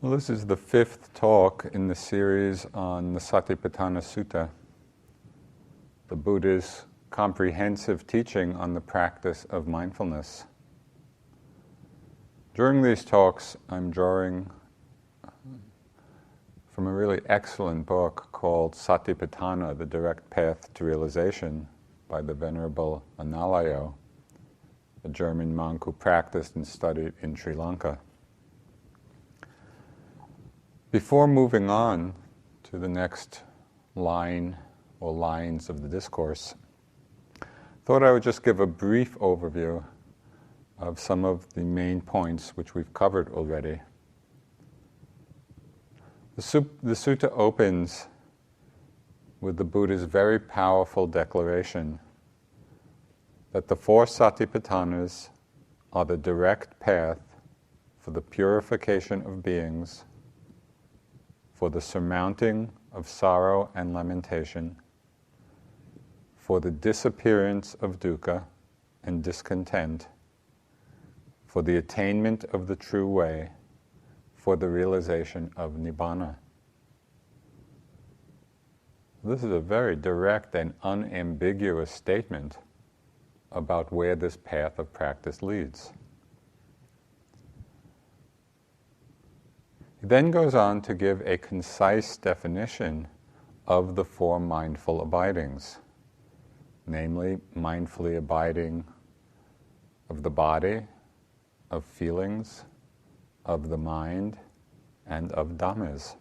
Well, this is the fifth talk in the series on the Satipatthana Sutta, the Buddha's comprehensive teaching on the practice of mindfulness. During these talks, I'm drawing from a really excellent book called Satipatthana, The Direct Path to Realization, by the Venerable Analayo, a German monk who practiced and studied in Sri Lanka. Before moving on to the next line or lines of the discourse, I thought I would just give a brief overview of some of the main points which we've covered already. The sutta opens with the Buddha's very powerful declaration that the four Satipatthanas are the direct path for the purification of beings, for the surmounting of sorrow and lamentation, for the disappearance of dukkha and discontent, for the attainment of the true way, for the realization of nibbana. This is a very direct and unambiguous statement about where this path of practice leads. He then goes on to give a concise definition of the four mindful abidings, namely mindfully abiding of the body, of feelings, of the mind, and of dhammas.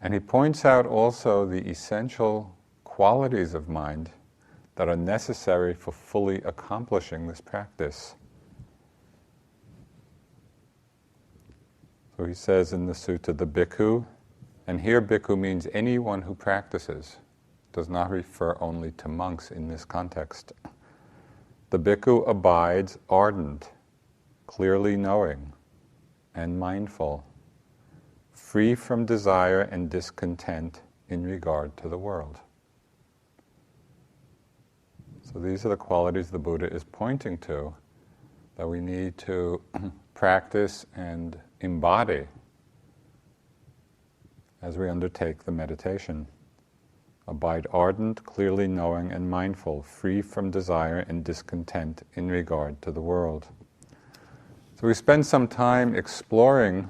And he points out also the essential qualities of mind that are necessary for fully accomplishing this practice. So he says in the sutta, the bhikkhu, and here bhikkhu means anyone who practices, does not refer only to monks in this context. The bhikkhu abides ardent, clearly knowing, and mindful, free from desire and discontent in regard to the world. So these are the qualities the Buddha is pointing to that we need to practice and embody as we undertake the meditation. Abide ardent, clearly knowing and mindful, free from desire and discontent in regard to the world. So we spend some time exploring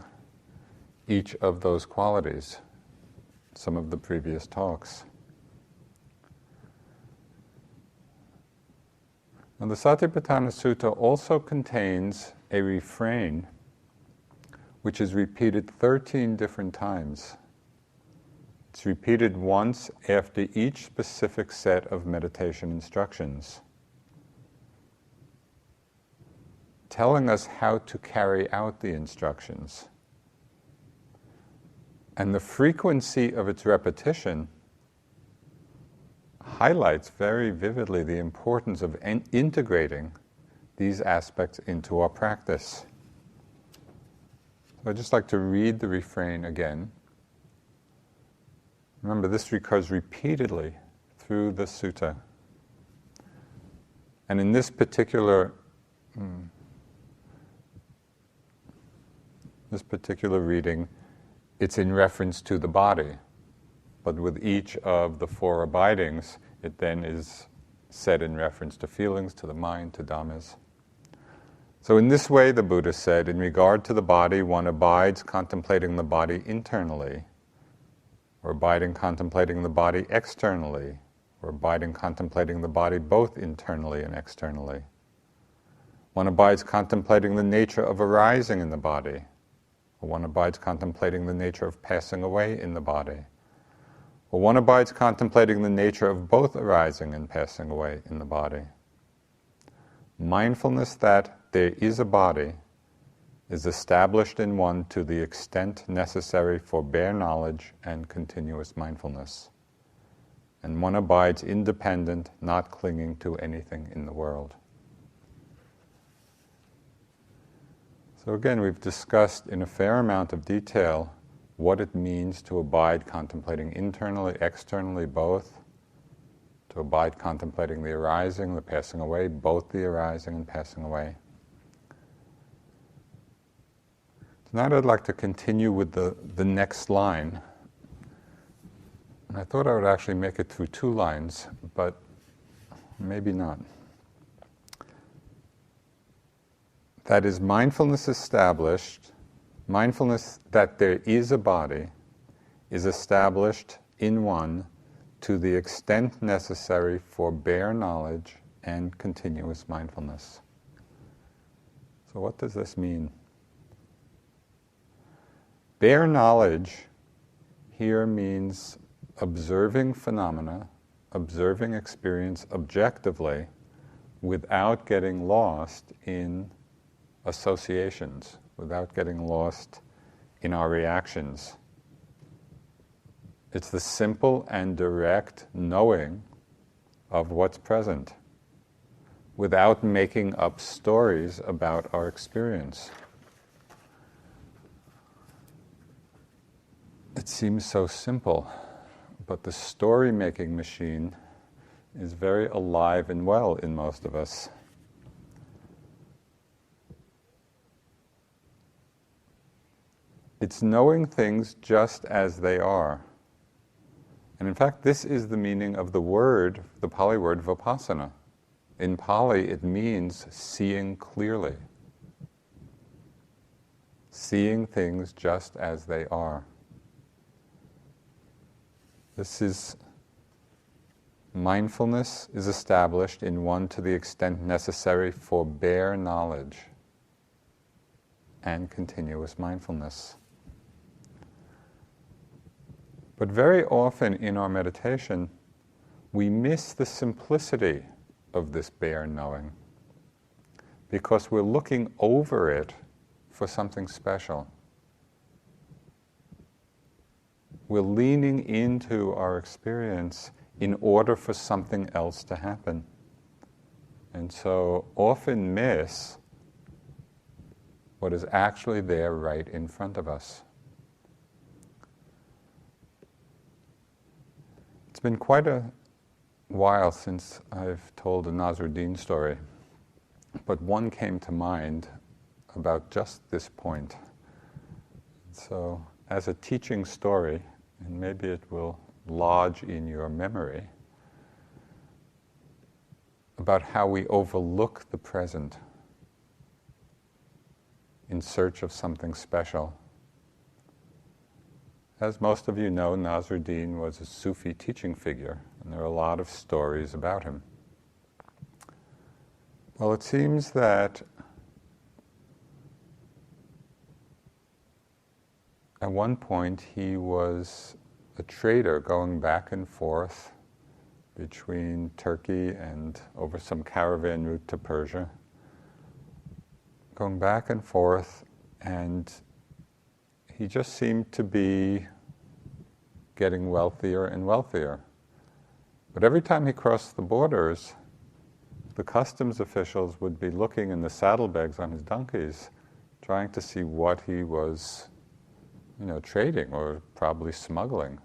each of those qualities, some of the previous talks. Now, the Satipatthana Sutta also contains a refrain which is repeated 13 different times. It's repeated once after each specific set of meditation instructions, telling us how to carry out the instructions. And the frequency of its repetition highlights very vividly the importance of integrating these aspects into our practice. So I'd just like to read the refrain again. Remember, this recurs repeatedly through the sutta. And in this particular reading, it's in reference to the body. But with each of the four abidings, it then is said in reference to feelings, to the mind, to dhammas. So in this way, the Buddha said, in regard to the body, one abides contemplating the body internally, or abiding contemplating the body externally, or abiding contemplating the body both internally and externally. One abides contemplating the nature of arising in the body, or one abides contemplating the nature of passing away in the body. Or one abides contemplating the nature of both arising and passing away in the body. Mindfulness that there is a body is established in one to the extent necessary for bare knowledge and continuous mindfulness. And one abides independent, not clinging to anything in the world. So again, we've discussed in a fair amount of detail what it means to abide contemplating internally, externally, both. To abide contemplating the arising, the passing away, both the arising and passing away. Now I'd like to continue with the next line. And I thought I would actually make it through 2 lines, but maybe not. That is, mindfulness that there is a body is established in one to the extent necessary for bare knowledge and continuous mindfulness. So what does this mean? Bare knowledge here means observing phenomena, observing experience objectively without getting lost in associations, without getting lost in our reactions. It's the simple and direct knowing of what's present without making up stories about our experience. It seems so simple, but the story-making machine is very alive and well in most of us. It's knowing things just as they are. And in fact, this is the meaning of the word, the Pali word vipassana. In Pali, it means seeing clearly. Seeing things just as they are. Mindfulness is established in one to the extent necessary for bare knowledge and continuous mindfulness. But very often in our meditation, we miss the simplicity of this bare knowing because we're looking over it for something special. We're leaning into our experience in order for something else to happen. And so often miss what is actually there right in front of us. It's been quite a while since I've told a Nasruddin story, but one came to mind about just this point. So, as a teaching story, and maybe it will lodge in your memory, about how we overlook the present in search of something special. As most of you know, Nasruddin was a Sufi teaching figure, and there are a lot of stories about him. Well, it seems that at one point he was a trader going back and forth between Turkey and over some caravan route to Persia, going back and forth, and he just seemed to be getting wealthier and wealthier. But every time he crossed the borders, the customs officials would be looking in the saddlebags on his donkeys, trying to see what he was, trading or probably smuggling.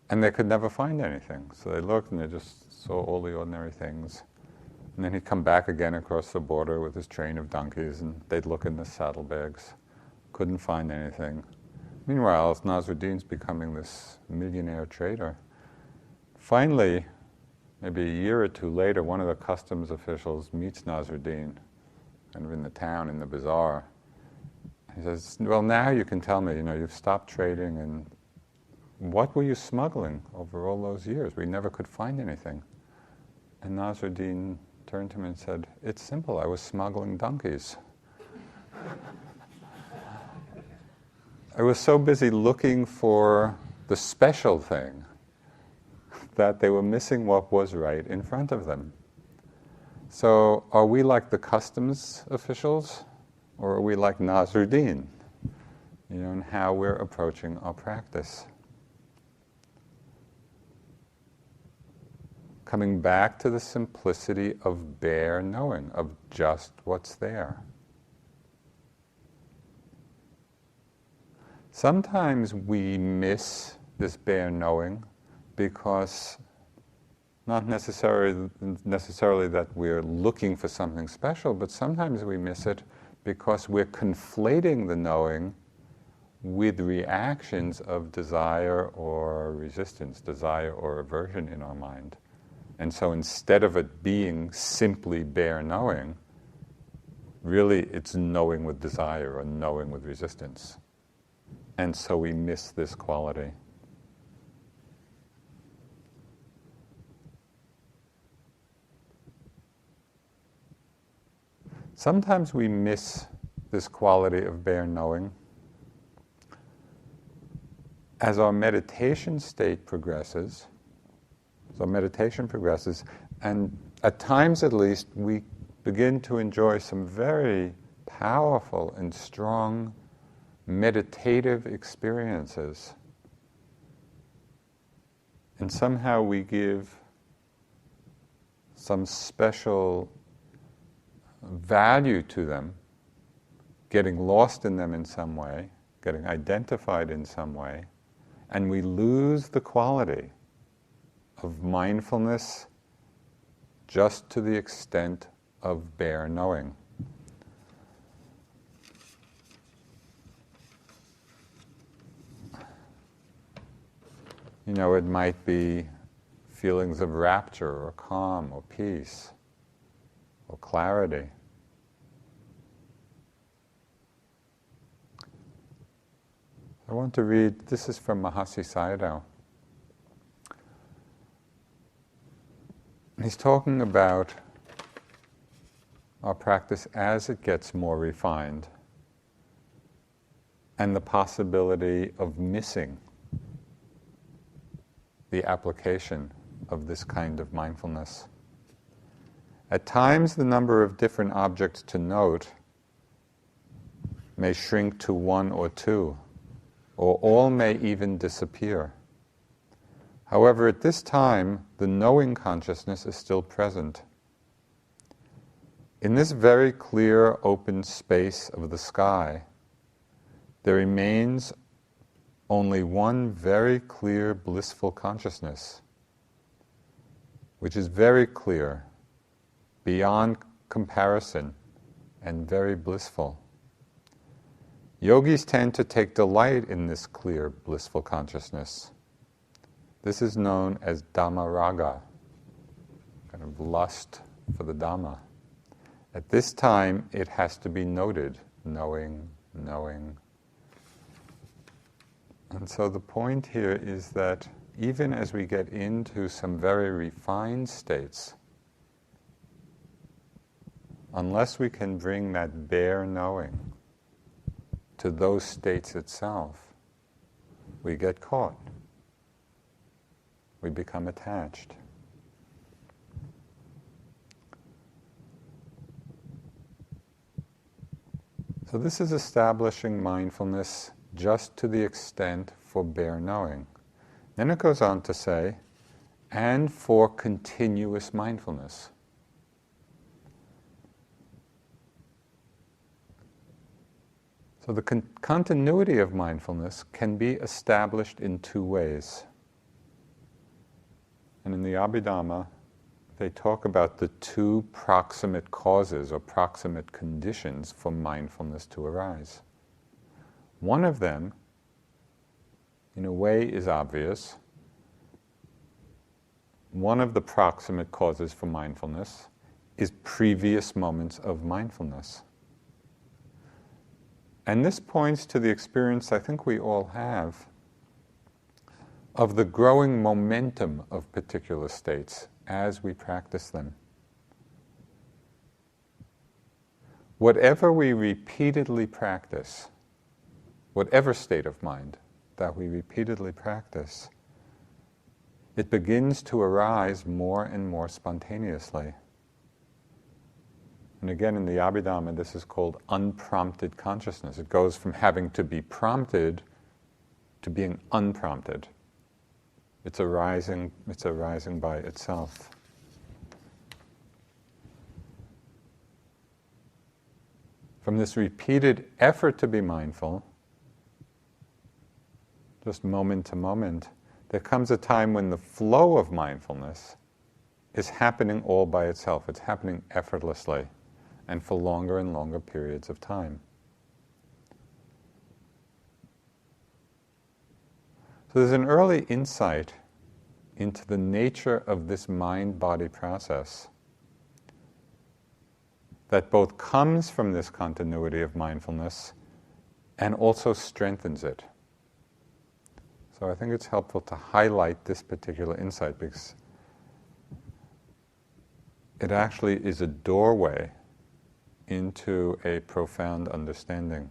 And they could never find anything. So they looked and they just saw all the ordinary things. And then he'd come back again across the border with his train of donkeys, and they'd look in the saddlebags. Couldn't find anything. Meanwhile, Nasruddin's becoming this millionaire trader. Finally, maybe a year or two later, one of the customs officials meets Nasruddin, kind of in the town, in the bazaar. He says, well, now you can tell me, you've stopped trading, and what were you smuggling over all those years? We never could find anything. And Nasruddin turned to him and said, it's simple, I was smuggling donkeys. I was so busy looking for the special thing that they were missing what was right in front of them. So are we like the customs officials, or are we like Nasruddin, in how we're approaching our practice? Coming back to the simplicity of bare knowing, of just what's there. Sometimes we miss this bare knowing because not necessarily that we're looking for something special, but sometimes we miss it because we're conflating the knowing with reactions of desire or resistance, desire or aversion in our mind. And so instead of it being simply bare knowing, really it's knowing with desire or knowing with resistance. And so we miss this quality. Sometimes we miss this quality of bare knowing as our meditation state progresses. So meditation progresses, and at times at least we begin to enjoy some very powerful and strong meditative experiences. And somehow we give some special value to them, getting lost in them in some way, getting identified in some way, and we lose the quality of mindfulness just to the extent of bare knowing. You know, it might be feelings of rapture or calm or peace or clarity. I want to read, this is from Mahasi Sayadaw. He's talking about our practice as it gets more refined and the possibility of missing the application of this kind of mindfulness. At times, the number of different objects to note may shrink to one or two, or all may even disappear. However, at this time, the knowing consciousness is still present. In this very clear, open space of the sky, there remains only one very clear, blissful consciousness, which is very clear, beyond comparison, and very blissful. Yogis tend to take delight in this clear, blissful consciousness. This is known as Dhamma Raga, kind of lust for the Dhamma. At this time, it has to be noted, knowing. And so the point here is that even as we get into some very refined states, unless we can bring that bare knowing to those states itself, we get caught. We become attached. So this is establishing mindfulness just to the extent for bare knowing. Then it goes on to say, and for continuous mindfulness. So the continuity of mindfulness can be established in two ways. And in the Abhidhamma, they talk about the two proximate causes or proximate conditions for mindfulness to arise. One of them, in a way, is obvious. One of the proximate causes for mindfulness is previous moments of mindfulness. And this points to the experience I think we all have of the growing momentum of particular states as we practice them. Whatever we repeatedly practice, whatever state of mind that we repeatedly practice, it begins to arise more and more spontaneously. And again, in the Abhidhamma, this is called unprompted consciousness. It goes from having to be prompted to being unprompted. It's arising by itself. From this repeated effort to be mindful, just moment to moment, there comes a time when the flow of mindfulness is happening all by itself. It's happening effortlessly. and for longer and longer periods of time. So there's an early insight into the nature of this mind-body process that both comes from this continuity of mindfulness and also strengthens it. So I think it's helpful to highlight this particular insight because it actually is a doorway into a profound understanding.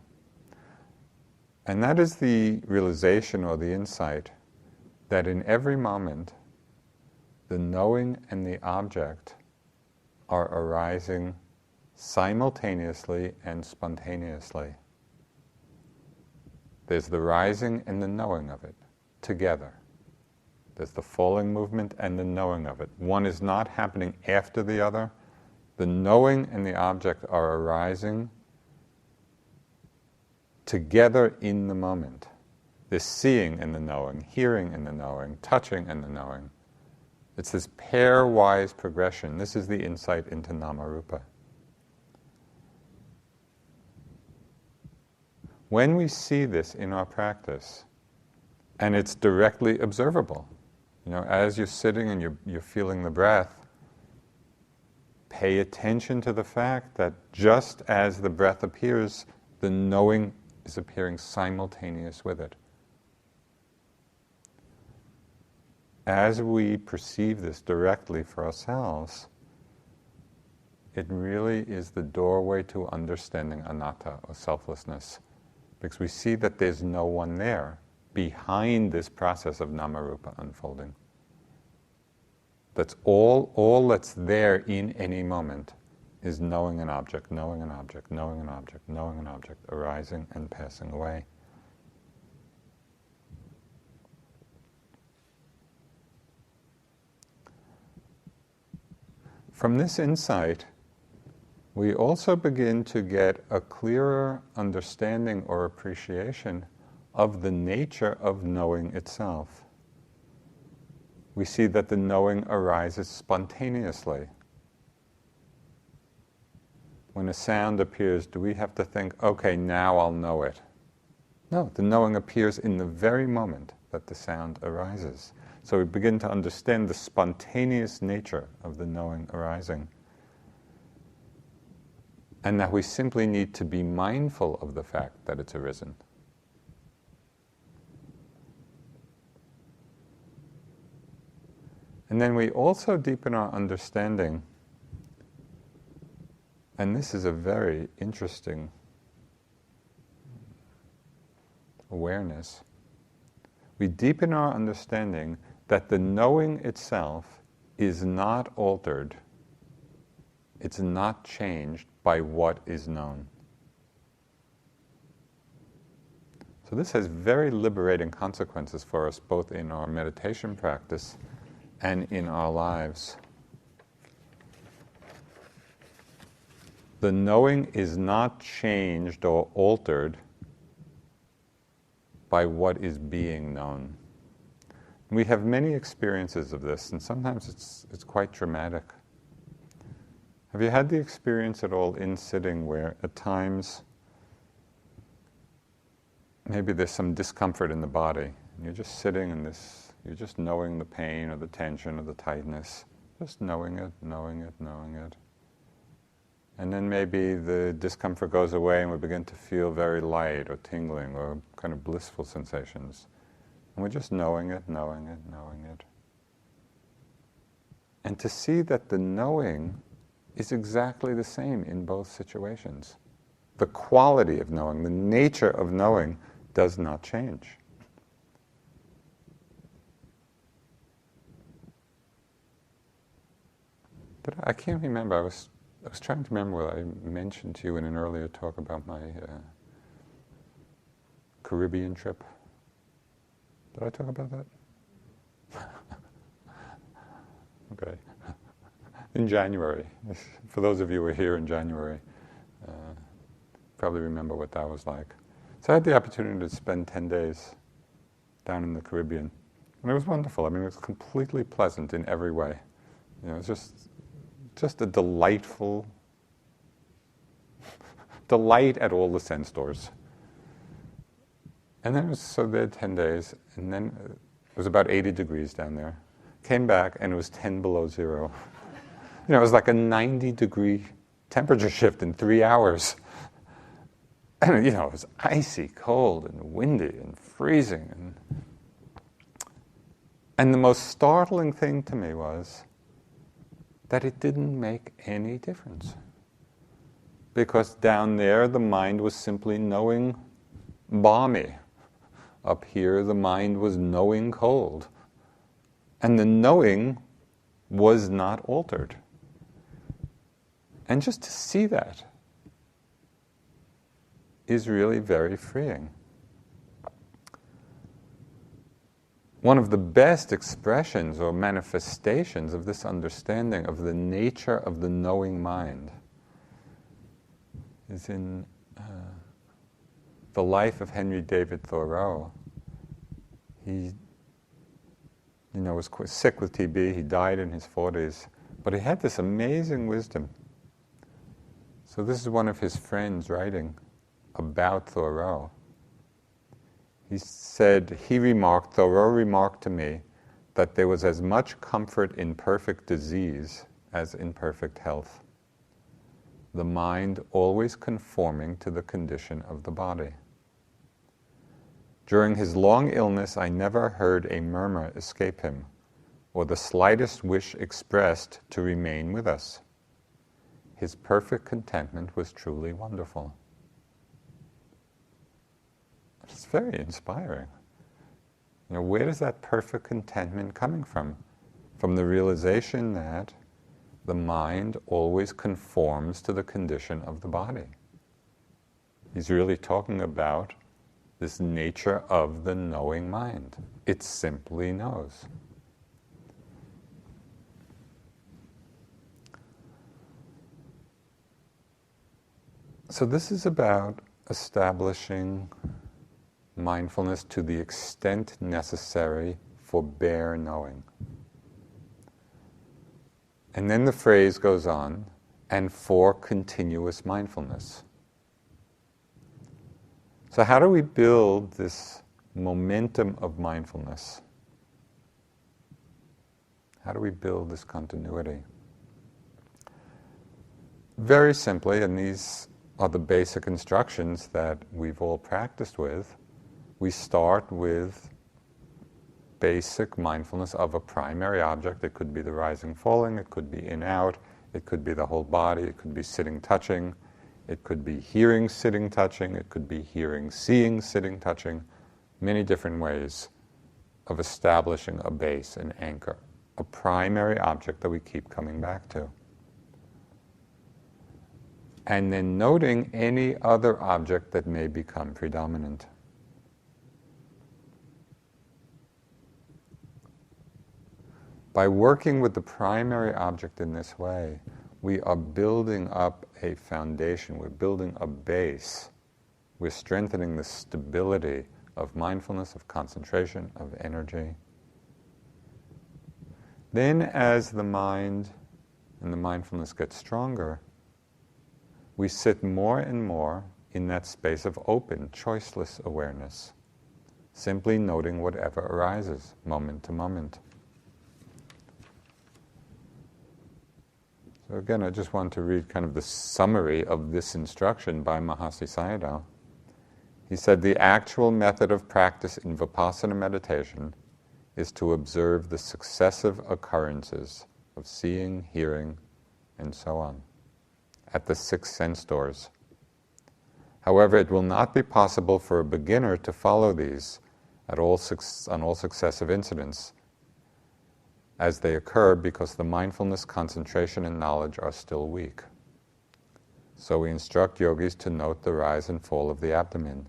And that is the realization or the insight that in every moment, the knowing and the object are arising simultaneously and spontaneously. There's the rising and the knowing of it together. There's the falling movement and the knowing of it. One is not happening after the other. The knowing and the object are arising together in the moment. There's seeing and the knowing, hearing and the knowing, touching and the knowing. It's this pairwise progression. This is the insight into Namarupa. When we see this in our practice, and it's directly observable, as you're sitting and you're feeling the breath, pay attention to the fact that just as the breath appears, the knowing is appearing simultaneous with it. As we perceive this directly for ourselves, it really is the doorway to understanding anatta, or selflessness, because we see that there's no one there behind this process of Namarupa unfolding. That's all that's there in any moment is knowing an object, knowing an object, knowing an object, knowing an object, arising and passing away. From this insight, we also begin to get a clearer understanding or appreciation of the nature of knowing itself. We see that the knowing arises spontaneously. When a sound appears, do we have to think, okay, now I'll know it? No, the knowing appears in the very moment that the sound arises. So we begin to understand the spontaneous nature of the knowing arising. And that we simply need to be mindful of the fact that it's arisen. And then we also deepen our understanding, and this is a very interesting awareness. We deepen our understanding that the knowing itself is not altered, it's not changed by what is known. So this has very liberating consequences for us, both in our meditation practice and in our lives. The knowing is not changed or altered by what is being known. We have many experiences of this, and sometimes it's quite dramatic. Have you had the experience at all in sitting where at times maybe there's some discomfort in the body, and you're just sitting in this, you're just knowing the pain or the tension or the tightness, just knowing it, knowing it, knowing it. And then maybe the discomfort goes away and we begin to feel very light or tingling or kind of blissful sensations. And we're just knowing it, knowing it, knowing it. And to see that the knowing is exactly the same in both situations. The quality of knowing, the nature of knowing does not change. But I can't remember, I was trying to remember what I mentioned to you in an earlier talk about my Caribbean trip. Did I talk about that? Okay. In January. For those of you who were here in January, probably remember what that was like. So I had the opportunity to spend 10 days down in the Caribbean. And it was wonderful. I mean, it was completely pleasant in every way. It was just a delightful delight at all the sense doors. And then so there 10 days, and then it was about 80 degrees down there. Came back, and it was 10 below zero. It was like a 90-degree temperature shift in 3 hours. And, it was icy, cold, and windy, and freezing. And the most startling thing to me was that it didn't make any difference. Because down there, the mind was simply knowing balmy. Up here, the mind was knowing cold. And the knowing was not altered. And just to see that is really very freeing. One of the best expressions or manifestations of this understanding of the nature of the knowing mind is in the life of Henry David Thoreau. He was quite sick with TB. He died in his 40s. But he had this amazing wisdom. So this is one of his friends writing about Thoreau. He said, Thoreau remarked to me that there was as much comfort in perfect disease as in perfect health. The mind always conforming to the condition of the body. During his long illness, I never heard a murmur escape him, or the slightest wish expressed to remain with us. His perfect contentment was truly wonderful. It's very inspiring. Where does that perfect contentment coming from? From the realization that the mind always conforms to the condition of the body. He's really talking about this nature of the knowing mind. It simply knows. So this is about establishing mindfulness to the extent necessary for bare knowing. And then the phrase goes on, and for continuous mindfulness. So how do we build this momentum of mindfulness? How do we build this continuity? Very simply, and these are the basic instructions that we've all practiced with, we start with basic mindfulness of a primary object. It could be the rising, falling, it could be in, out, it could be the whole body, it could be sitting, touching, it could be hearing, sitting, touching, it could be hearing, seeing, sitting, touching. Many different ways of establishing a base, an anchor, a primary object that we keep coming back to. And then noting any other object that may become predominant. By working with the primary object in this way, we are building up a foundation, we're building a base, we're strengthening the stability of mindfulness, of concentration, of energy. Then as the mind and the mindfulness get stronger, we sit more and more in that space of open, choiceless awareness, simply noting whatever arises, moment to moment. So again, I just want to read kind of the summary of this instruction by Mahasi Sayadaw. He said, the actual method of practice in Vipassana meditation is to observe the successive occurrences of seeing, hearing, and so on, at the 6 sense doors. However, it will not be possible for a beginner to follow these on all successive incidents as they occur, because the mindfulness, concentration, and knowledge are still weak. So we instruct yogis to note the rise and fall of the abdomen.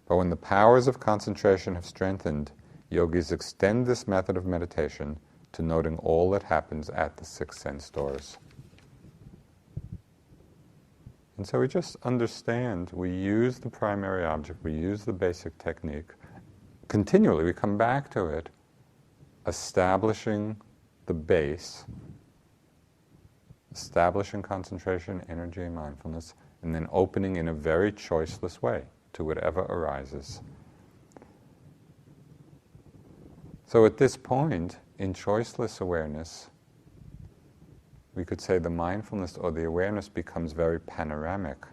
But when the powers of concentration have strengthened, yogis extend this method of meditation to noting all that happens at the 6 sense doors. And so we just understand, we use the primary object, we use the basic technique. Continually, we come back to it, establishing the base establishing concentration, energy, and mindfulness, and then opening in a very choiceless way to whatever arises. So at this point, in choiceless awareness, we could say the mindfulness or the awareness becomes very panoramic.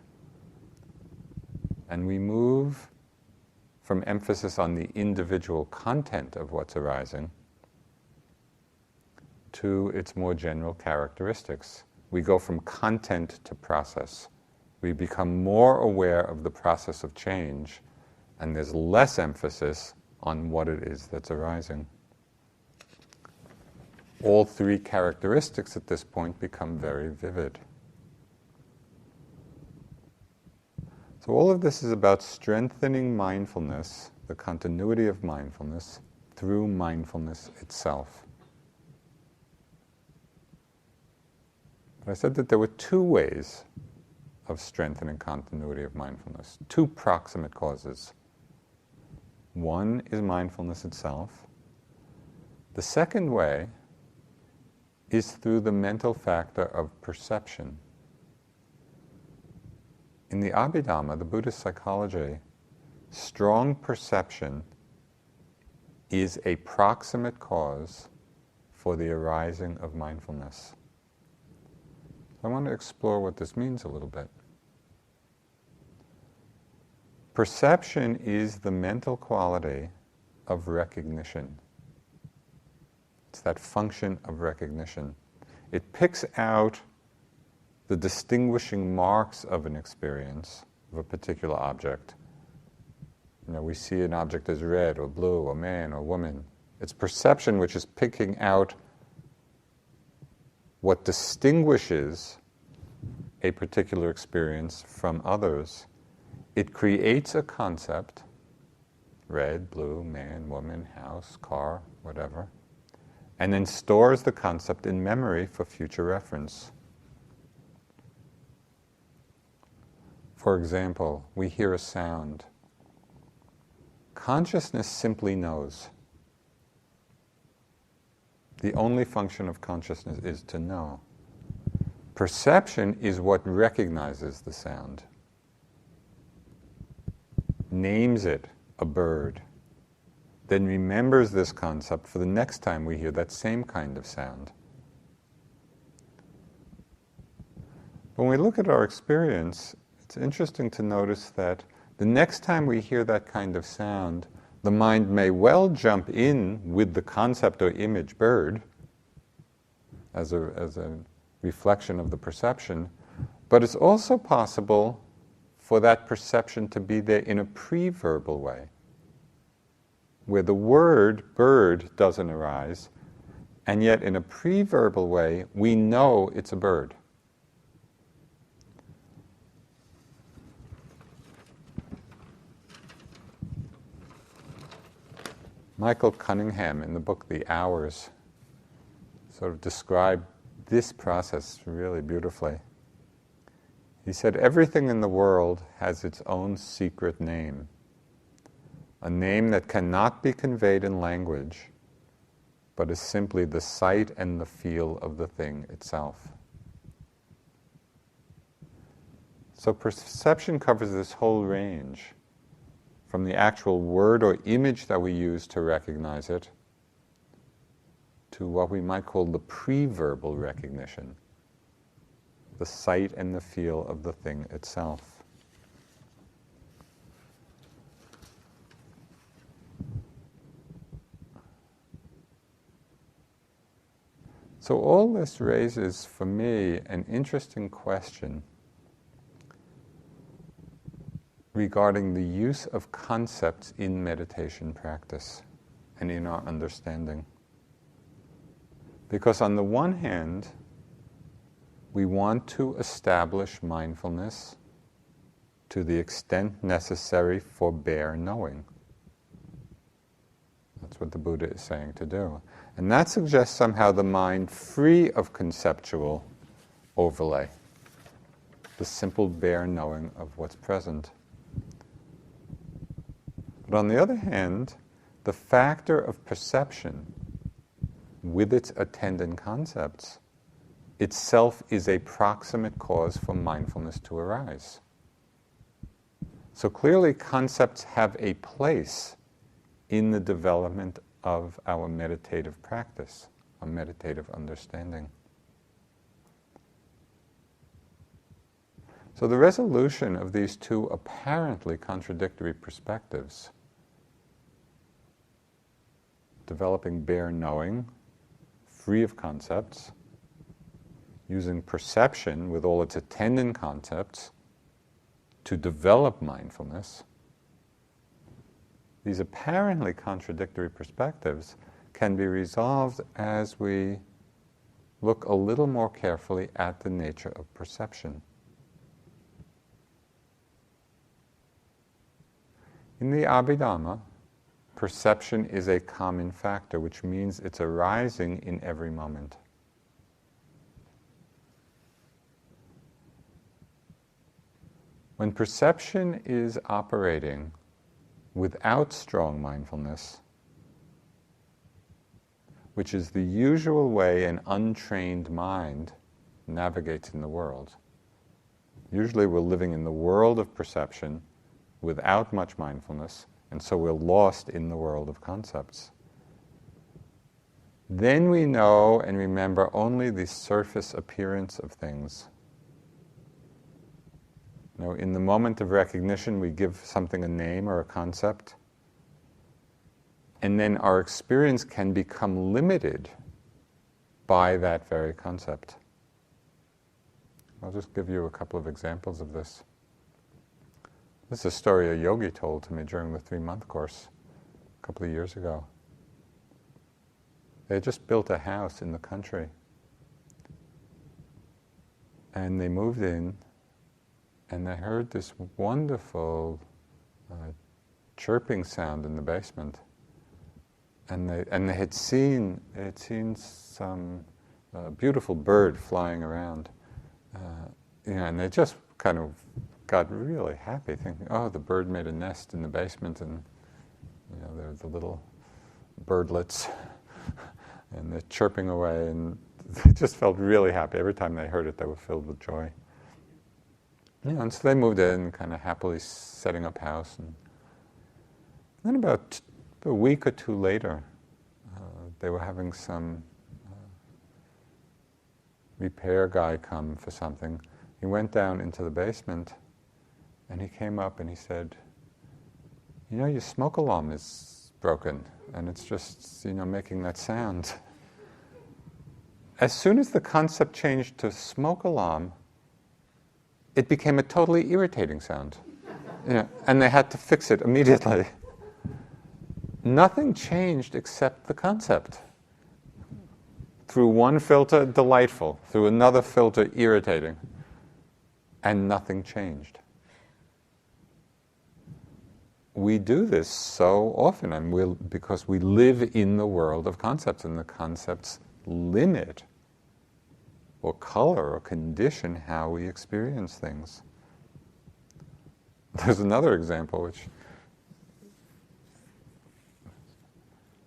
And we move from emphasis on the individual content of what's arising to its more general characteristics. We go from content to process. We become more aware of the process of change, and there's less emphasis on what it is that's arising. All three characteristics at this point become very vivid. So all of this is about strengthening mindfulness, the continuity of mindfulness, through mindfulness itself. But I said that there were two ways of strengthening continuity of mindfulness, two proximate causes. One is mindfulness itself. The second way is through the mental factor of perception. In the Abhidhamma, the Buddhist psychology, strong perception is a proximate cause for the arising of mindfulness. I want to explore what this means a little bit. Perception is the mental quality of recognition. It's that function of recognition. It picks out the distinguishing marks of an experience, of a particular object. We see an object as red or blue or man or woman. It's perception which is picking out what distinguishes a particular experience from others. It creates a concept, red, blue, man, woman, house, car, whatever, and then stores the concept in memory for future reference. For example, we hear a sound. Consciousness simply knows. The only function of consciousness is to know. Perception is what recognizes the sound, names it a bird, then remembers this concept for the next time we hear that same kind of sound. When we look at our experience, it's interesting to notice that the next time we hear that kind of sound, the mind may well jump in with the concept or image bird as a reflection of the perception, but it's also possible for that perception to be there in a pre-verbal way, where the word bird doesn't arise, and yet in a pre-verbal way we know it's a bird. Michael Cunningham, in the book The Hours, sort of described this process really beautifully. He said, everything in the world has its own secret name, a name that cannot be conveyed in language, but is simply the sight and the feel of the thing itself. So perception covers this whole range, from the actual word or image that we use to recognize it, to what we might call the pre-verbal recognition, the sight and the feel of the thing itself. So all this raises, for me, an interesting question regarding the use of concepts in meditation practice and in our understanding. Because on the one hand, we want to establish mindfulness to the extent necessary for bare knowing. That's what the Buddha is saying to do. And that suggests somehow the mind free of conceptual overlay, the simple bare knowing of what's present. But on the other hand, the factor of perception with its attendant concepts itself is a proximate cause for mindfulness to arise. So clearly concepts have a place in the development of our meditative practice, our meditative understanding. So the resolution of these two apparently contradictory perspectives, developing bare knowing, free of concepts, using perception with all its attendant concepts to develop mindfulness, these apparently contradictory perspectives can be resolved as we look a little more carefully at the nature of perception. In the Abhidhamma, perception is a common factor, which means it's arising in every moment. When perception is operating without strong mindfulness, which is the usual way an untrained mind navigates in the world. Usually we're living in the world of perception without much mindfulness, and so we're lost in the world of concepts. Then we know and remember only the surface appearance of things. You know, in the moment of recognition, we give something a name or a concept, and then our experience can become limited by that very concept. I'll just give you a couple of examples of this. This is a story a yogi told to me during the 3-month course a couple of years ago. They had just built a house in the country, and they moved in, and they heard this wonderful chirping sound in the basement. And they had seen some beautiful bird flying around, and they just kind of got really happy, thinking, "Oh, the bird made a nest in the basement, and there are the little birdlets, and they're chirping away," and they just felt really happy. Every time they heard it, they were filled with joy. And so they moved in, kind of happily setting up house, and then about a week or two later, they were having some repair guy come for something. He went down into the basement, and he came up and he said, "Your smoke alarm is broken, and it's just, making that sound." As soon as the concept changed to smoke alarm, it became a totally irritating sound, and they had to fix it immediately. Nothing changed except the concept. Through one filter, delightful. Through another filter, irritating. And nothing changed. We do this so often, and because we live in the world of concepts, and the concepts limit or color or condition how we experience things. There's another example which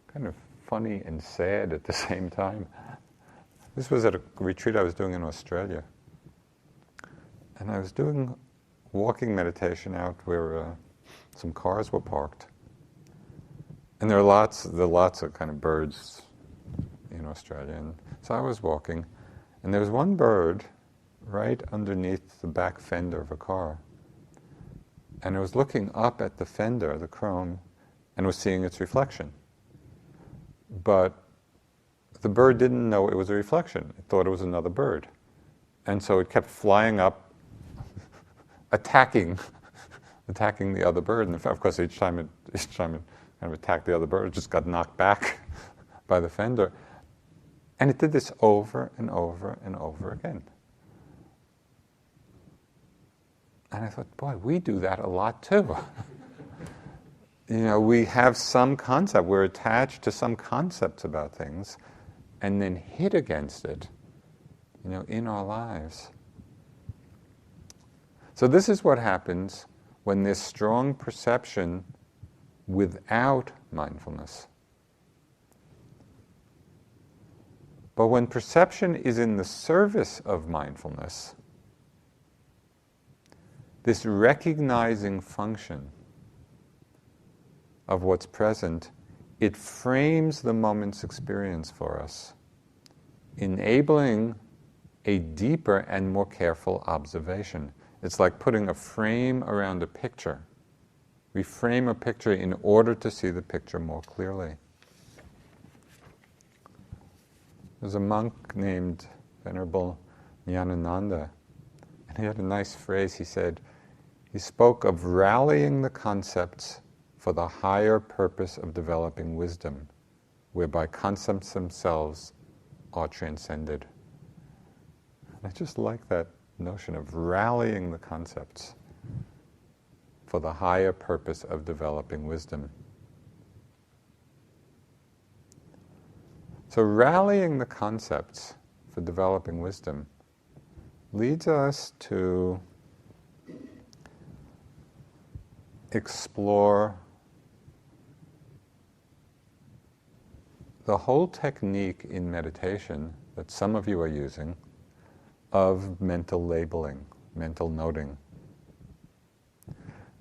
kind of funny and sad at the same time. This was at a retreat I was doing in Australia. And I was doing walking meditation out where some cars were parked. And there are lots of kind of birds in Australia. And so I was walking, and there was one bird right underneath the back fender of a car. And I was looking up at the fender, the chrome, and was seeing its reflection. But the bird didn't know it was a reflection. It thought it was another bird. And so it kept flying up, attacking the other bird. And of course, each time it kind of attacked the other bird, it just got knocked back by the fender. And it did this over and over and over again. And I thought, boy, we do that a lot too. We have some concept, we're attached to some concepts about things, and then hit against it, in our lives. So this is what happens when there's strong perception without mindfulness. But when perception is in the service of mindfulness, this recognizing function of what's present, it frames the moment's experience for us, enabling a deeper and more careful observation. It's like putting a frame around a picture. We frame a picture in order to see the picture more clearly. There's a monk named Venerable Nyanananda, and he had a nice phrase. He spoke of rallying the concepts for the higher purpose of developing wisdom, whereby concepts themselves are transcended. I just like that notion of rallying the concepts for the higher purpose of developing wisdom. So rallying the concepts for developing wisdom leads us to explore the whole technique in meditation that some of you are using of mental labeling, mental noting.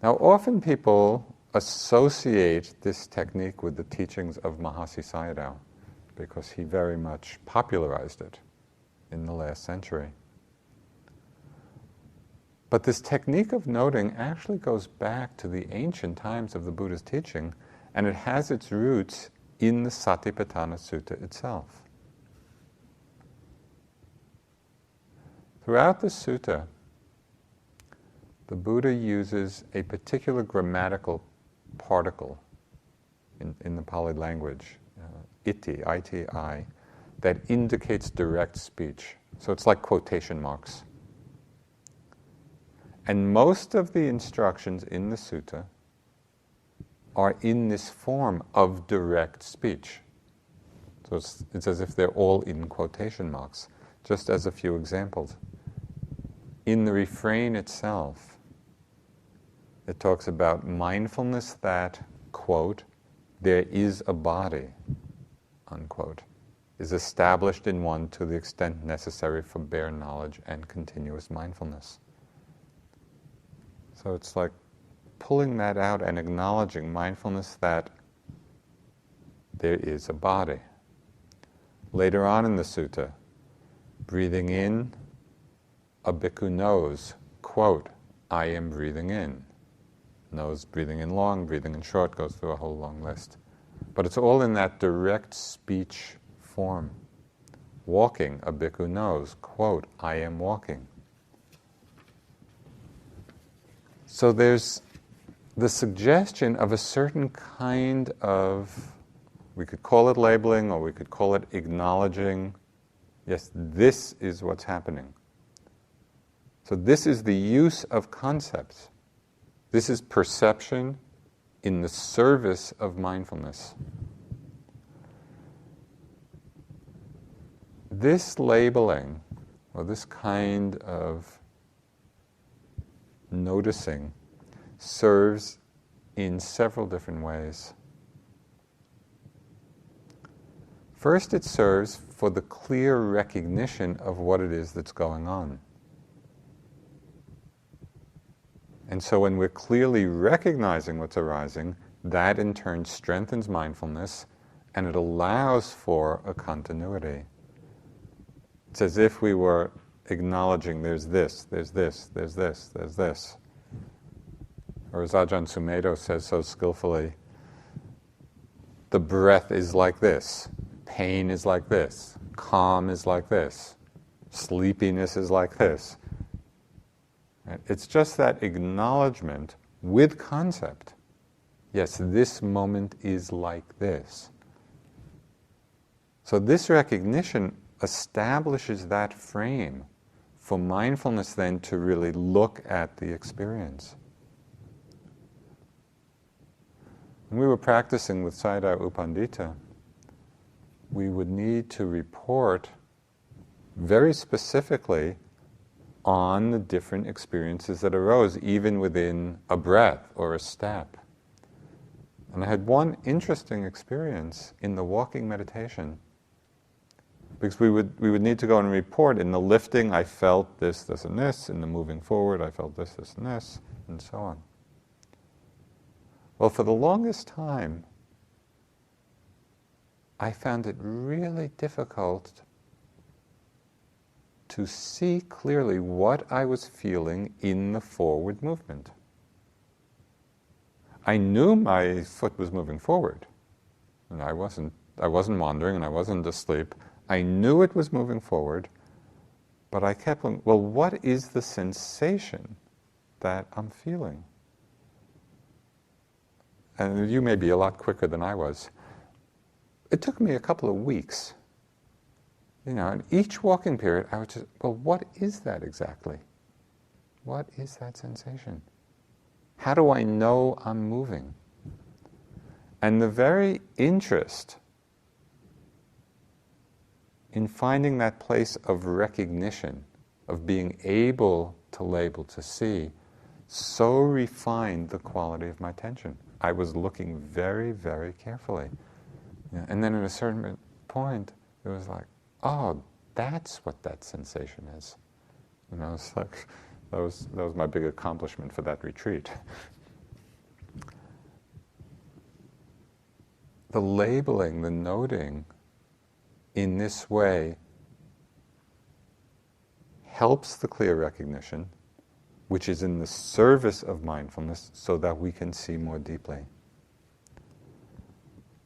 Now, often people associate this technique with the teachings of Mahasi Sayadaw because he very much popularized it in the last century. But this technique of noting actually goes back to the ancient times of the Buddha's teaching, and it has its roots in the Satipatthana Sutta itself. Throughout the sutta, the Buddha uses a particular grammatical particle in the Pali language, iti, I-T-I, that indicates direct speech. So it's like quotation marks. And most of the instructions in the sutta are in this form of direct speech. So it's as if they're all in quotation marks. Just as a few examples. In the refrain itself, it talks about mindfulness that, quote, there is a body, unquote, is established in one to the extent necessary for bare knowledge and continuous mindfulness. So it's like pulling that out and acknowledging mindfulness that there is a body. Later on in the sutta, breathing in, a bhikkhu knows, quote, I am breathing in. Knows breathing in long, breathing in short, goes through a whole long list. But it's all in that direct speech form. Walking, a bhikkhu knows, quote, I am walking. So there's the suggestion of a certain kind of, we could call it labeling or we could call it acknowledging, yes, this is what's happening. So this is the use of concepts. This is perception in the service of mindfulness. This labeling, or this kind of noticing, serves in several different ways. First, it serves for the clear recognition of what it is that's going on. And so when we're clearly recognizing what's arising, that in turn strengthens mindfulness and it allows for a continuity. It's as if we were acknowledging there's this, there's this, there's this, there's this. Or as Ajahn Sumedho says so skillfully, the breath is like this, pain is like this, calm is like this, sleepiness is like this. It's just that acknowledgement with concept. Yes, this moment is like this. So this recognition establishes that frame for mindfulness then to really look at the experience. When we were practicing with Sayadaw U Pandita, we would need to report very specifically on the different experiences that arose, even within a breath or a step. And I had one interesting experience in the walking meditation Because we would need to go and report, in the lifting I felt this, this, and this, in the moving forward I felt this, this, and this, and so on. Well, for the longest time, I found it really difficult to see clearly what I was feeling in the forward movement. I knew my foot was moving forward, and I wasn't wandering, and I wasn't asleep. I knew it was moving forward, but I kept going, well, what is the sensation that I'm feeling? And you may be a lot quicker than I was. It took me a couple of weeks. In each walking period, I would just, well, what is that exactly? What is that sensation? How do I know I'm moving? And the very interest in finding that place of recognition, of being able to label, to see, so refined the quality of my attention. I was looking very, very carefully. And then at a certain point, it was like, oh, that's what that sensation is. It's like, that was my big accomplishment for that retreat. The labeling, the noting in this way helps the clear recognition, which is in the service of mindfulness, so that we can see more deeply.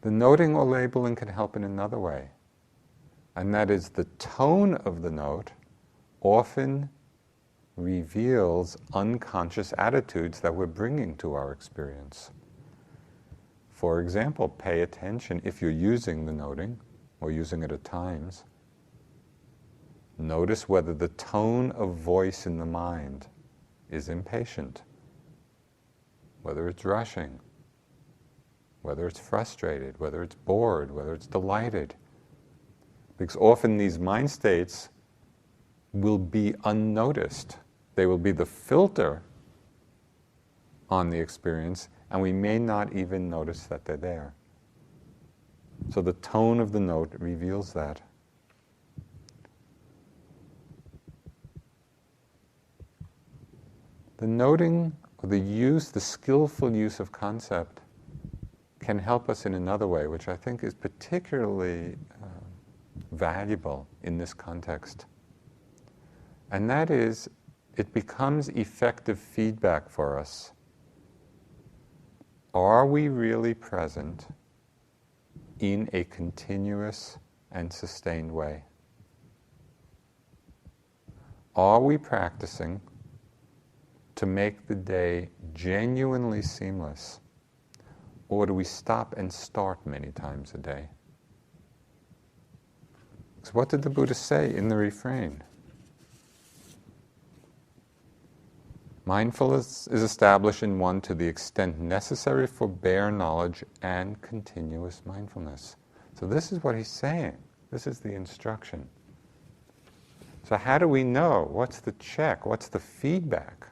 The noting or labeling can help in another way, and that is the tone of the note often reveals unconscious attitudes that we're bringing to our experience. For example, pay attention if you're using the noting, or using it at times. Notice whether the tone of voice in the mind is impatient, whether it's rushing, whether it's frustrated, whether it's bored, whether it's delighted. Because often these mind states will be unnoticed. They will be the filter on the experience, and we may not even notice that they're there. So the tone of the note reveals that. The noting, or the skillful use of concept can help us in another way, which I think is particularly valuable in this context. And that is, it becomes effective feedback for us. Are we really present in a continuous and sustained way? Are we practicing to make the day genuinely seamless? Or do we stop and start many times a day? So what did the Buddha say in the refrain? Mindfulness is established in one to the extent necessary for bare knowledge and continuous mindfulness. So this is what he's saying. This is the instruction. So how do we know? What's the check? What's the feedback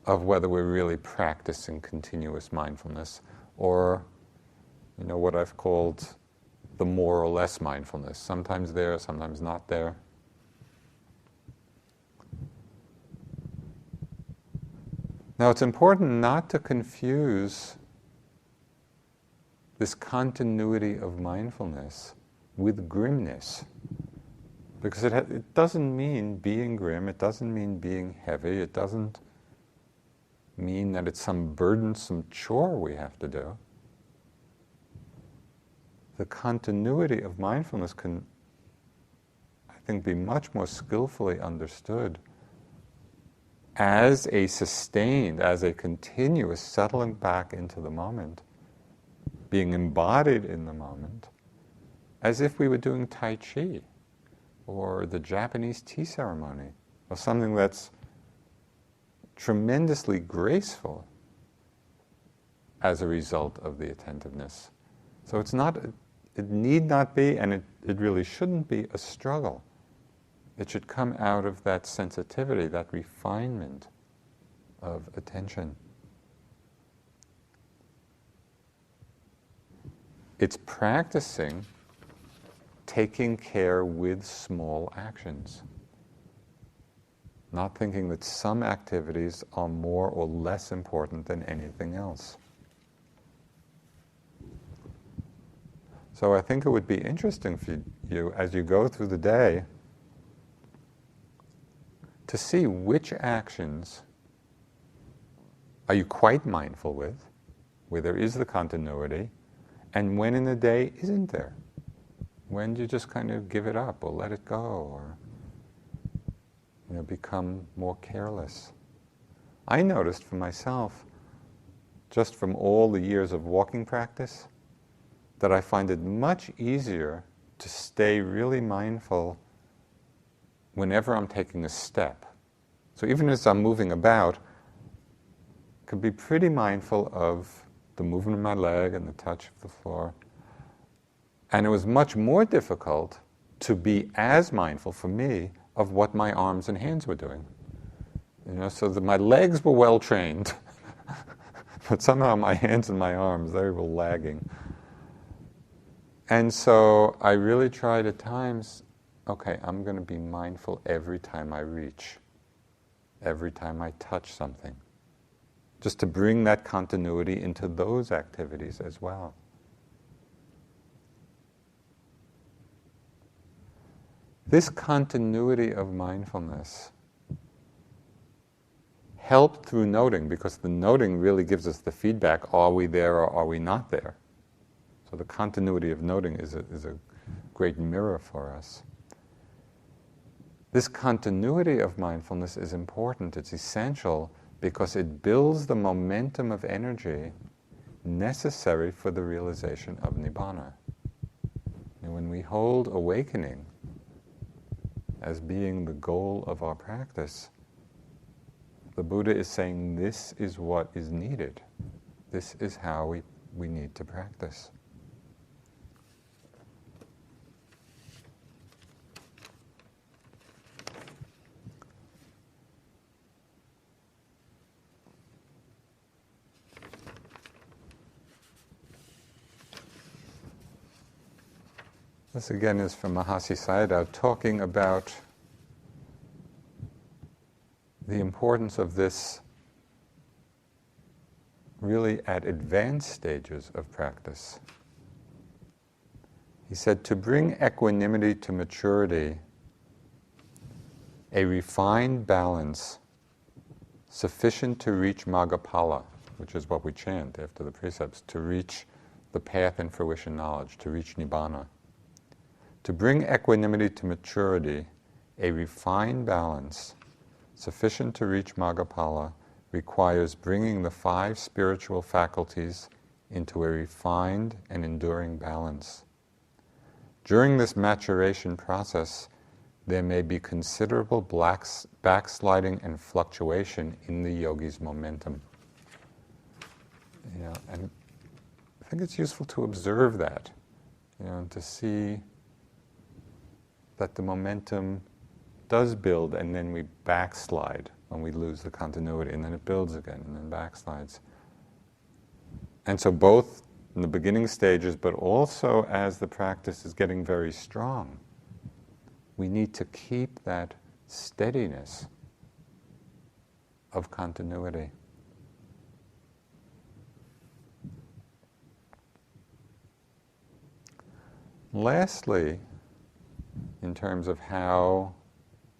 of whether we're really practicing continuous mindfulness, or what I've called the more or less mindfulness, sometimes there, sometimes not there? Now it's important not to confuse this continuity of mindfulness with grimness, because it doesn't mean being grim, it doesn't mean being heavy, it doesn't mean that it's some burdensome chore we have to do. The continuity of mindfulness can, I think, be much more skillfully understood as a sustained, as a continuous settling back into the moment, being embodied in the moment, as if we were doing Tai Chi or the Japanese tea ceremony, or something that's tremendously graceful as a result of the attentiveness. So it need not be, and it really shouldn't be, a struggle. It should come out of that sensitivity, that refinement of attention. It's practicing taking care with small actions. Not thinking that some activities are more or less important than anything else. So I think it would be interesting for you as you go through the day to see which actions are you quite mindful with, where there is the continuity, and when in the day isn't there. When do you just kind of give it up or let it go or become more careless? I noticed for myself, just from all the years of walking practice, that I find it much easier to stay really mindful whenever I'm taking a step. So even as I'm moving about, I could be pretty mindful of the movement of my leg and the touch of the floor. And it was much more difficult to be as mindful for me of what my arms and hands were doing. So that my legs were well trained, but somehow my hands and my arms, they were lagging. And so I really tried at times, okay, I'm going to be mindful every time I reach, every time I touch something, just to bring that continuity into those activities as well. This continuity of mindfulness helped through noting, because the noting really gives us the feedback, are we there or are we not there? So the continuity of noting is a great mirror for us. This continuity of mindfulness is important, it's essential, because it builds the momentum of energy necessary for the realization of Nibbana. And when we hold awakening as being the goal of our practice, the Buddha is saying this is what is needed. This is how we need to practice. This again is from Mahasi Sayadaw, talking about the importance of this really at advanced stages of practice. He said, to bring equanimity to maturity, a refined balance sufficient to reach Maggaphala, which is what we chant after the precepts, to reach the path and fruition knowledge, to reach Nibbana. To bring equanimity to maturity, a refined balance sufficient to reach Maggaphala requires bringing the 5 spiritual faculties into a refined and enduring balance. During this maturation process, there may be considerable backsliding and fluctuation in the yogi's momentum. And I think it's useful to observe that, and to see that the momentum does build and then we backslide when we lose the continuity, and then it builds again and then backslides. And so both in the beginning stages, but also as the practice is getting very strong, we need to keep that steadiness of continuity. Lastly, in terms of how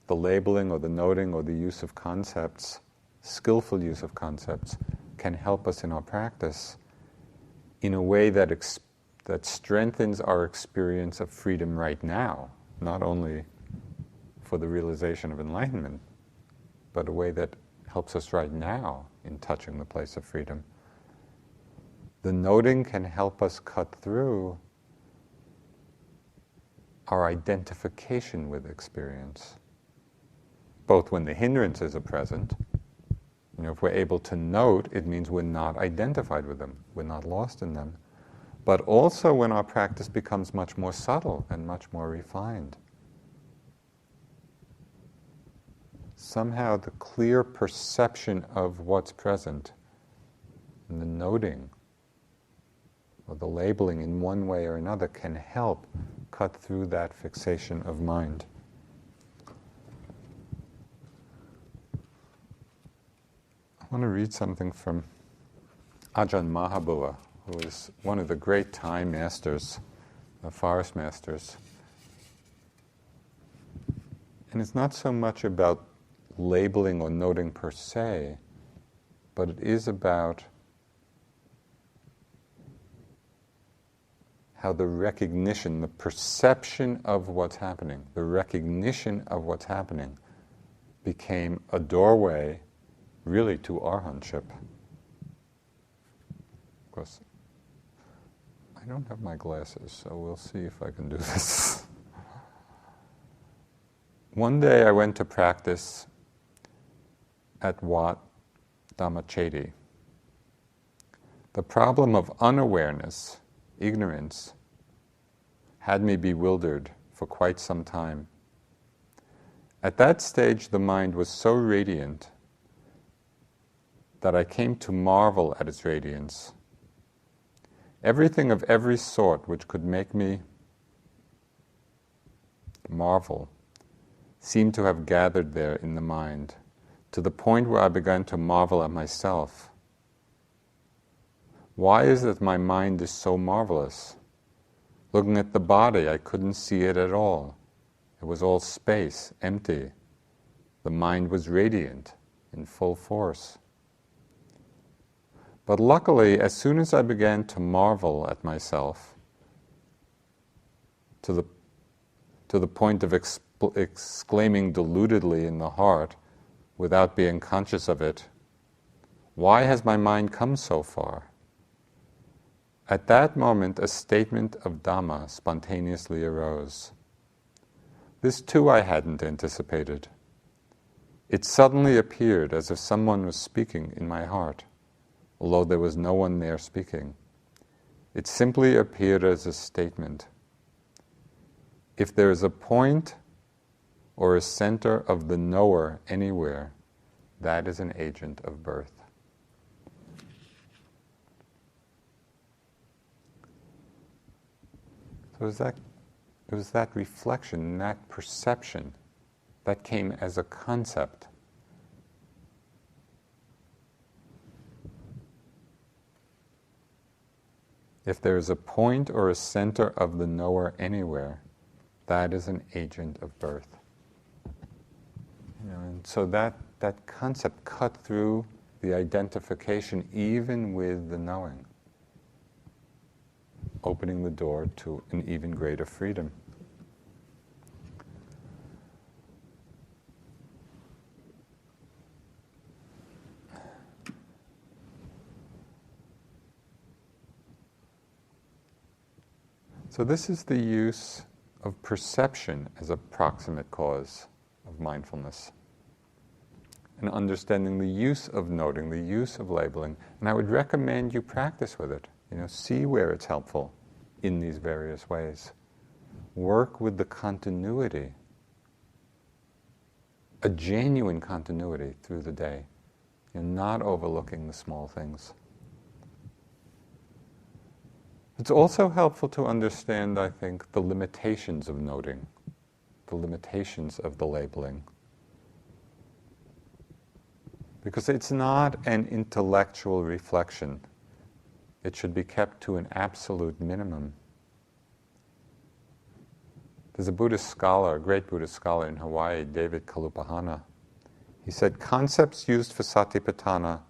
the labeling or the noting or the use of concepts, skillful use of concepts, can help us in our practice in a way that strengthens our experience of freedom right now, not only for the realization of enlightenment, but a way that helps us right now in touching the place of freedom. The noting can help us cut through our identification with experience, both when the hindrances are present. If we're able to note, it means we're not identified with them, we're not lost in them, but also when our practice becomes much more subtle and much more refined. Somehow the clear perception of what's present and the noting or the labeling in one way or another can help cut through that fixation of mind. I want to read something from Ajahn Mahabua, who is one of the great Thai masters, forest masters. And it's not so much about labeling or noting per se, but it is about how the recognition, the perception of what's happening, the recognition of what's happening became a doorway really to arhatship. Of course, I don't have my glasses, so we'll see if I can do this. One day I went to practice at Wat Dhammachedi. The problem of unawareness, ignorance, had me bewildered for quite some time. At that stage, the mind was so radiant that I came to marvel at its radiance. Everything of every sort which could make me marvel seemed to have gathered there in the mind, to the point where I began to marvel at myself. Why is it my mind is so marvelous? Looking at the body, I couldn't see it at all. It was all space, empty. The mind was radiant, in full force. But luckily, as soon as I began to marvel at myself, to the point of exclaiming deludedly in the heart, without being conscious of it, why has my mind come so far? At that moment, a statement of Dhamma spontaneously arose. This too I hadn't anticipated. It suddenly appeared as if someone was speaking in my heart, although there was no one there speaking. It simply appeared as a statement. If there is a point or a center of the knower anywhere, that is an agent of birth. So it was that reflection, that perception, that came as a concept. If there is a point or a center of the knower anywhere, that is an agent of birth. And so that concept cut through the identification even with the knowing, opening the door to an even greater freedom. So this is the use of perception as a proximate cause of mindfulness. And understanding the use of noting, the use of labeling. And I would recommend you practice with it. See where it's helpful in these various ways. Work with the continuity, a genuine continuity through the day, not overlooking the small things. It's also helpful to understand, I think, the limitations of noting, the limitations of the labeling. Because it's not an intellectual reflection. It should be kept to an absolute minimum. There's a Buddhist scholar, a great Buddhist scholar in Hawaii, David Kalupahana. He said, concepts used for satipatthana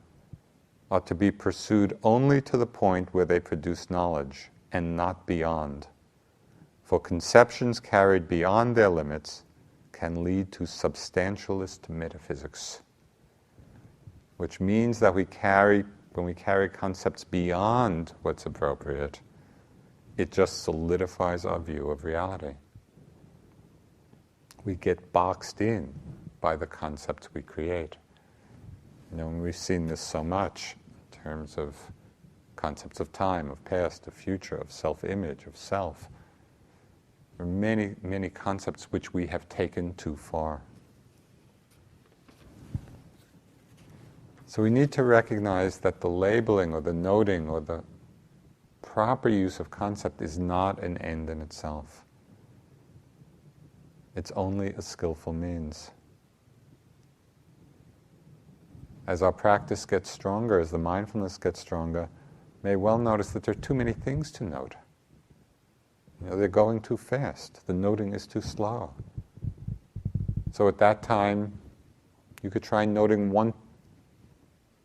are to be pursued only to the point where they produce knowledge and not beyond. For conceptions carried beyond their limits can lead to substantialist metaphysics, which means that when we carry concepts beyond what's appropriate, it just solidifies our view of reality. We get boxed in by the concepts we create. And we've seen this so much in terms of concepts of time, of past, of future, of self-image, of self. There are many, many concepts which we have taken too far. So we need to recognize that the labeling or the noting or the proper use of concept is not an end in itself. It's only a skillful means. As our practice gets stronger, as the mindfulness gets stronger, may well notice that there are too many things to note. They're going too fast. The noting is too slow. So at that time, you could try noting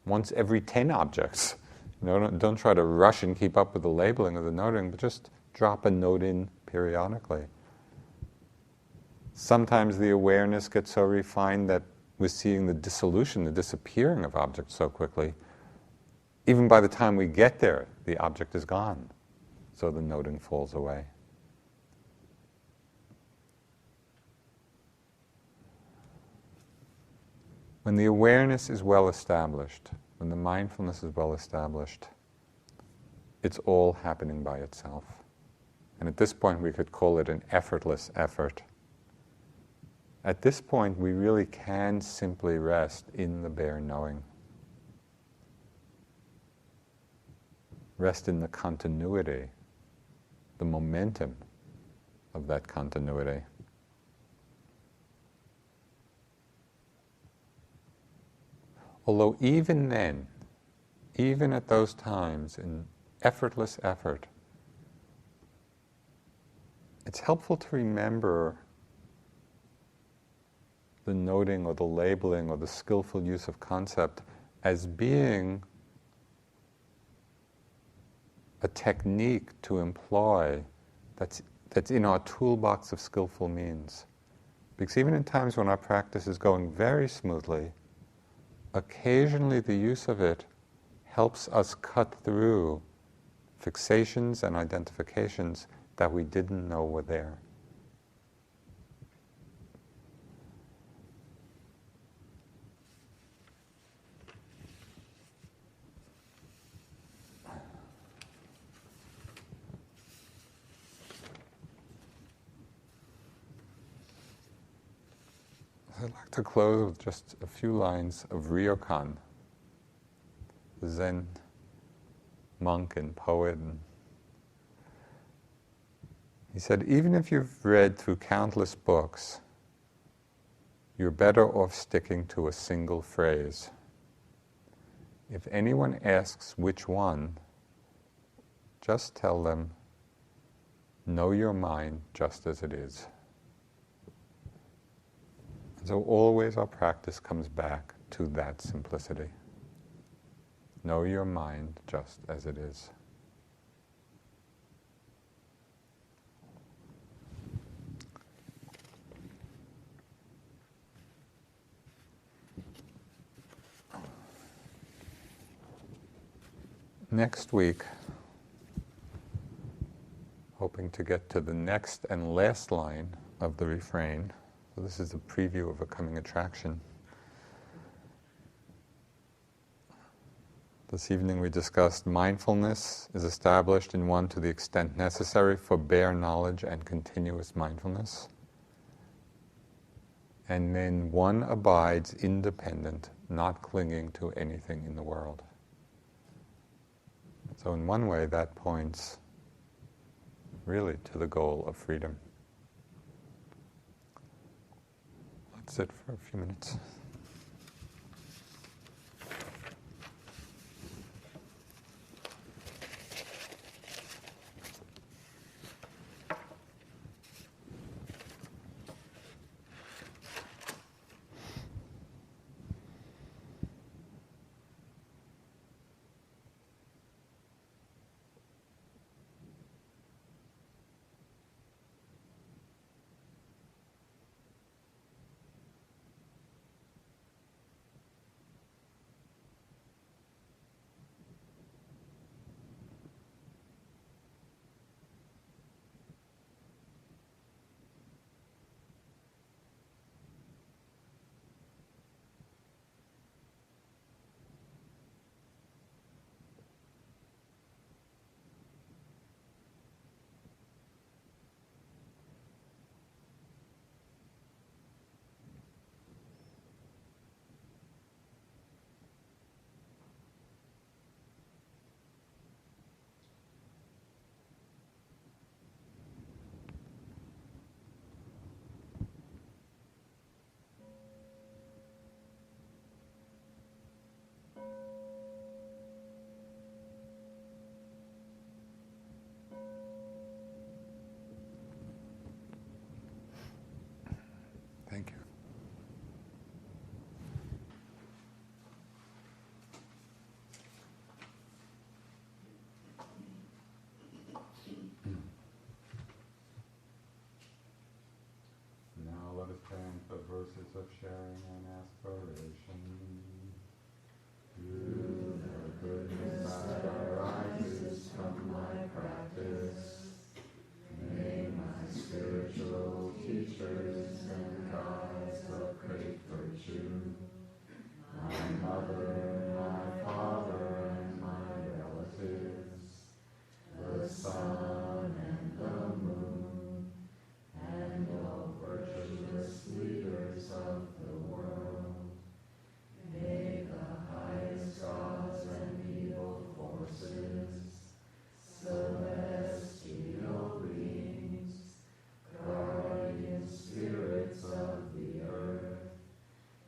once every 10 objects. Don't try to rush and keep up with the labeling of the noting, but just drop a note in periodically. Sometimes the awareness gets so refined that we're seeing the dissolution, the disappearing of objects so quickly, even by the time we get there, the object is gone. So the noting falls away. When the awareness is well established, when the mindfulness is well established, it's all happening by itself. And at this point we could call it an effortless effort. At this point we really can simply rest in the bare knowing. Rest in the continuity, the momentum of that continuity. Although even then, even at those times, in effortless effort, it's helpful to remember the noting or the labeling or the skillful use of concept as being a technique to employ that's in our toolbox of skillful means. Because even in times when our practice is going very smoothly, occasionally the use of it helps us cut through fixations and identifications that we didn't know were there. I'd like to close with just a few lines of Ryokan, the Zen monk and poet. He said, even if you've read through countless books, you're better off sticking to a single phrase. If anyone asks which one, just tell them, know your mind just as it is. So always our practice comes back to that simplicity. Know your mind just as it is. Next week, hoping to get to the next and last line of the refrain. So this is a preview of a coming attraction. This evening we discussed mindfulness is established in one to the extent necessary for bare knowledge and continuous mindfulness. And then one abides independent, not clinging to anything in the world. So in one way that points really to the goal of freedom. Let's sit for a few minutes. sharing and aspiration. Through the goodness that arises from my practice, may my spiritual teachers and guides of great virtue, my mother, my father, and my relatives, the sun and the moon, and all virtuous leaders of the world, may the highest gods and evil forces, celestial beings, guardian spirits of the earth,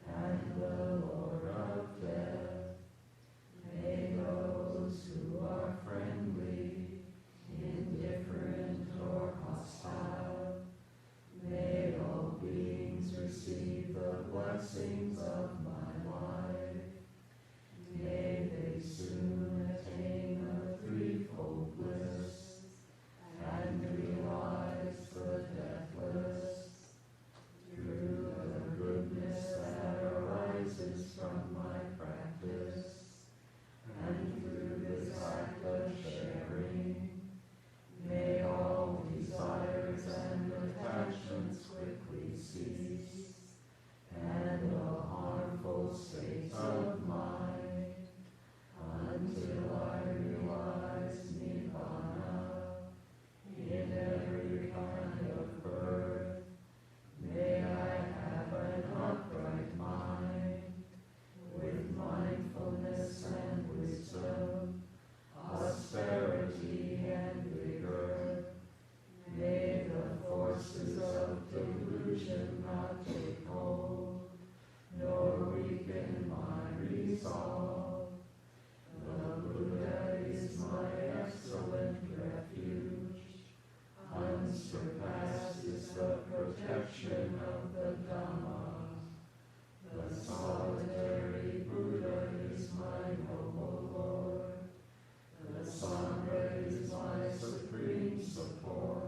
and the Lord of death, may those who are friendly, indifferent, or hostile, may all beings receive the blessings of my life. May they soon attain a threefold bliss and realize the deathless. Through the goodness that arises from my practice, and through this act of sharing, may all desires and attachments quickly cease, and the harmful states of mind, until I realize Nibbana in every kind of birth. May I have an upright mind, with mindfulness and wisdom, austerity and vigor. May the forces of delusion not take hold, nor weaken my resolve. The Buddha is my excellent refuge. Unsurpassed is the protection of the Dhamma. The solitary Buddha is my noble Lord. The Sangha is my supreme support.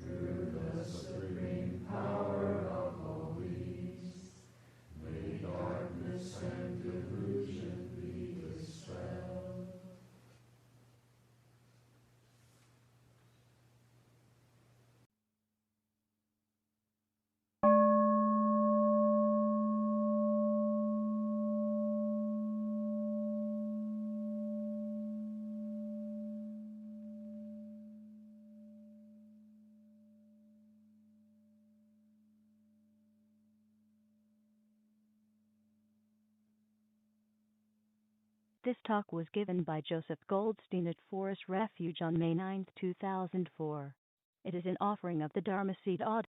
Through the supreme power of holiness, may darkness and delusion be dispelled. This talk was given by Joseph Goldstein at Forest Refuge on May 9, 2004. It is an offering of the Dharma Seed Audio.